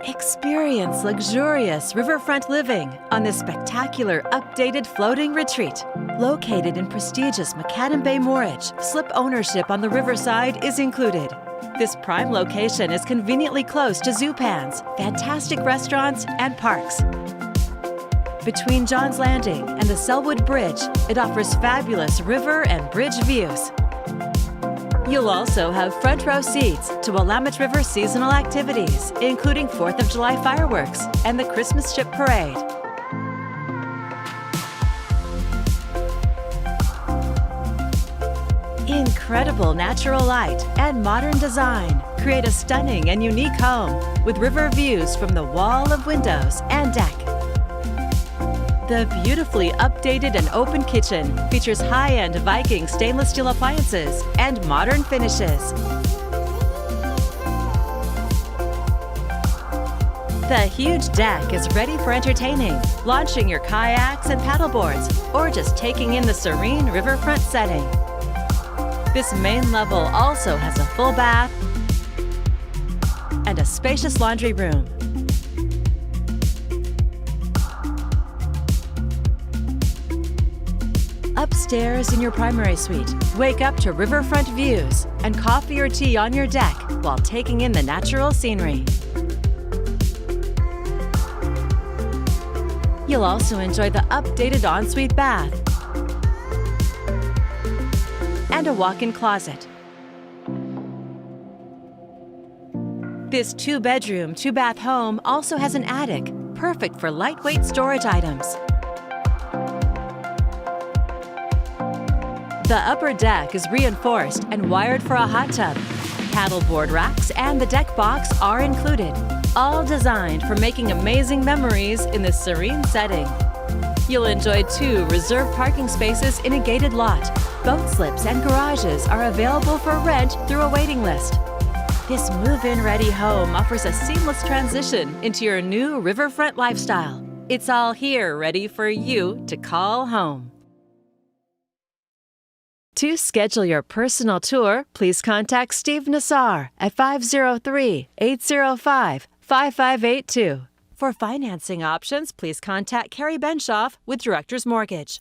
Experience luxurious riverfront living on this spectacular updated floating retreat. Located in prestigious Macadam Bay Moorage, slip ownership on the riverside is included. This prime location is conveniently close to Zupans, fantastic restaurants, and parks. Between John's Landing and the Selwood Bridge, it offers fabulous river and bridge views. You'll also have front row seats to Willamette River seasonal activities, including 4th of July fireworks and the Christmas Ship Parade. Incredible natural light and modern design create a stunning and unique home with river views from the wall of windows and deck. The beautifully updated and open kitchen features high-end Viking stainless steel appliances and modern finishes. The huge deck is ready for entertaining, launching your kayaks and paddleboards, or just taking in the serene riverfront setting. This main level also has a full bath and a spacious laundry room. Upstairs in your primary suite, wake up to riverfront views and coffee or tea on your deck while taking in the natural scenery. You'll also enjoy the updated ensuite bath and a walk-in closet. This 2-bedroom, 2-bath home also has an attic, perfect for lightweight storage items. The upper deck is reinforced and wired for a hot tub. Paddleboard racks and the deck box are included, all designed for making amazing memories in this serene setting. You'll enjoy 2 reserved parking spaces in a gated lot. Boat slips and garages are available for rent through a waiting list. This move-in ready home offers a seamless transition into your new riverfront lifestyle. It's all here ready for you to call home. To schedule your personal tour, please contact Steve Nassar at 503-805-5582. For financing options, please contact Carrie Benshoff with Director's Mortgage.